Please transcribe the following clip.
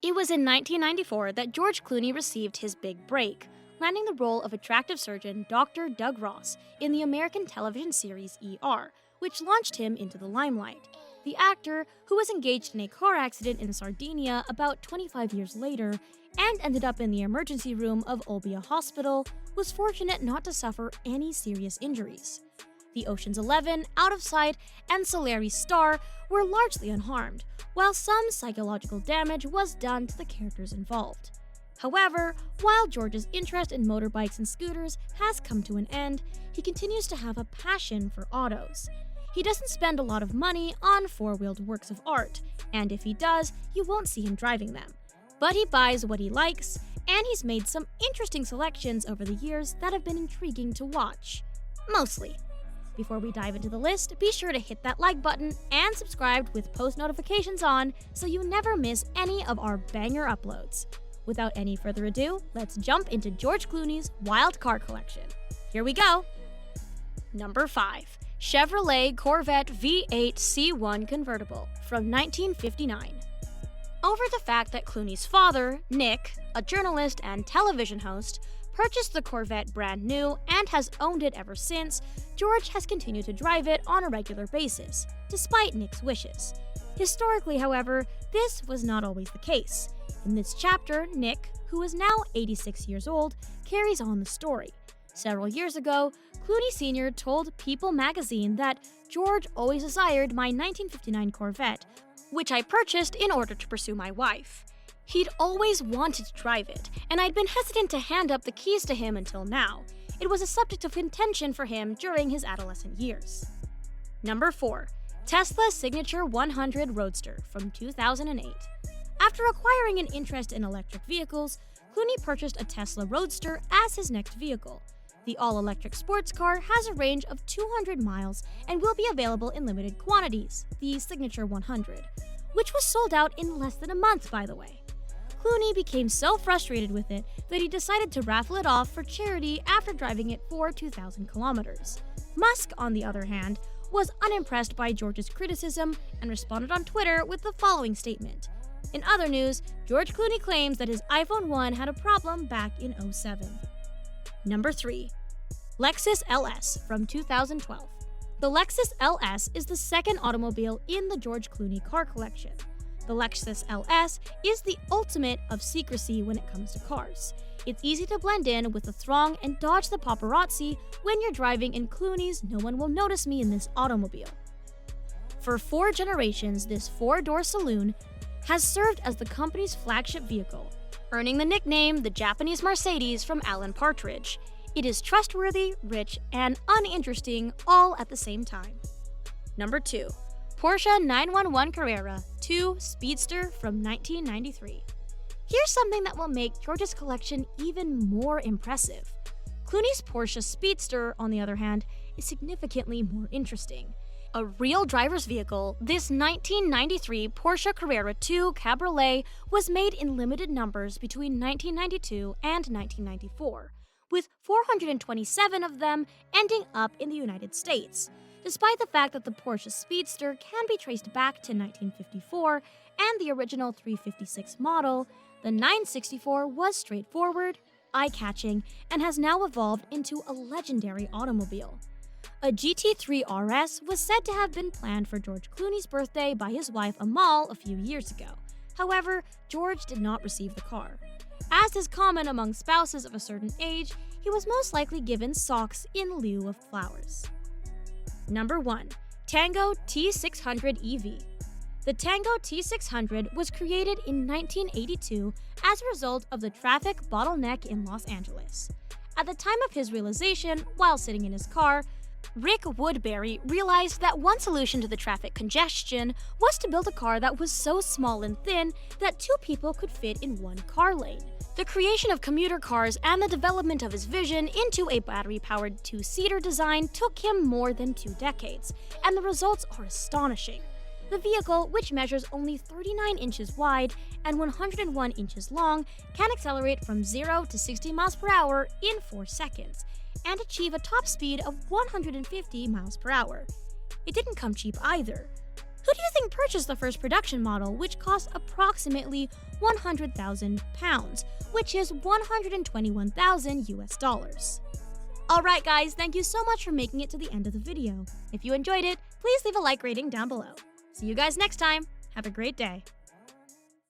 It was in 1994 that George Clooney received his big break, landing the role of attractive surgeon Dr. Doug Ross in the American television series ER, which launched him into the limelight. The actor, who was engaged in a car accident in Sardinia about 25 years later and ended up in the emergency room of Olbia Hospital, was fortunate not to suffer any serious injuries. The Ocean's 11, Out of Sight, and Solaris star were largely unharmed, while some psychological damage was done to the characters involved. However, while George's interest in motorbikes and scooters has come to an end, he continues to have a passion for autos. He doesn't spend a lot of money on four-wheeled works of art, and if he does, you won't see him driving them. But he buys what he likes, and he's made some interesting selections over the years that have been intriguing to watch. Mostly. Before we dive into the list, be sure to hit that like button and subscribe with post notifications on so you never miss any of our banger uploads. Without any further ado, let's jump into George Clooney's wild car collection. Here we go! Number 5. Chevrolet Corvette V8 C1 Convertible from 1959. Over the fact that Clooney's father, Nick, a journalist and television host, purchased the Corvette brand new and has owned it ever since, George has continued to drive it on a regular basis, despite Nick's wishes. Historically, however, this was not always the case. In this chapter, Nick, who is now 86 years old, carries on the story. Several years ago, Clooney Sr. told People magazine that George always desired my 1959 Corvette, which I purchased in order to pursue my wife. He'd always wanted to drive it, and I'd been hesitant to hand up the keys to him until now. It was a subject of contention for him during his adolescent years. Number 4. Tesla Signature 100 Roadster from 2008. After acquiring an interest in electric vehicles, Clooney purchased a Tesla Roadster as his next vehicle. The all-electric sports car has a range of 200 miles and will be available in limited quantities, the Signature 100, which was sold out in less than a month, by the way. Clooney became so frustrated with it that he decided to raffle it off for charity after driving it for 2,000 kilometers. Musk, on the other hand, was unimpressed by George's criticism and responded on Twitter with the following statement. In other news, George Clooney claims that his iPhone 1 had a problem back in 2007. Number 3. Lexus LS from 2012. The Lexus LS is the second automobile in the George Clooney car collection. The Lexus LS is the ultimate of secrecy when it comes to cars. It's easy to blend in with the throng and dodge the paparazzi when you're driving in Clooney's "No one will notice me in this automobile." For 4 generations, this 4-door saloon has served as the company's flagship vehicle, earning the nickname the Japanese Mercedes from Alan Partridge. It is trustworthy, rich, and uninteresting all at the same time. Number 2. Porsche 911 Carrera 2 Speedster from 1993. Here's something that will make George's collection even more impressive. Clooney's Porsche Speedster, on the other hand, is significantly more interesting. A real driver's vehicle, this 1993 Porsche Carrera 2 Cabriolet was made in limited numbers between 1992 and 1994, with 427 of them ending up in the United States. Despite the fact that the Porsche Speedster can be traced back to 1954 and the original 356 model, the 964 was straightforward, eye-catching, and has now evolved into a legendary automobile. A GT3 RS was said to have been planned for George Clooney's birthday by his wife Amal a few years ago. However, George did not receive the car. As is common among spouses of a certain age, he was most likely given socks in lieu of flowers. Number 1. Tango T600 EV. The Tango T600 was created in 1982 as a result of the traffic bottleneck in Los Angeles. At the time of his realization, while sitting in his car, Rick Woodbury realized that one solution to the traffic congestion was to build a car that was so small and thin that 2 people could fit in one car lane. The creation of commuter cars and the development of his vision into a battery-powered 2-seater design took him more than 2 decades, and the results are astonishing. The vehicle, which measures only 39 inches wide and 101 inches long, can accelerate from 0 to 60 miles per hour in 4 seconds, and achieve a top speed of 150 miles per hour. It didn't come cheap either. Who do you think purchased the first production model, which cost approximately £100,000, which is 121,000 US dollars? Alright guys, thank you so much for making it to the end of the video. If you enjoyed it, please leave a like rating down below. See you guys next time. Have a great day.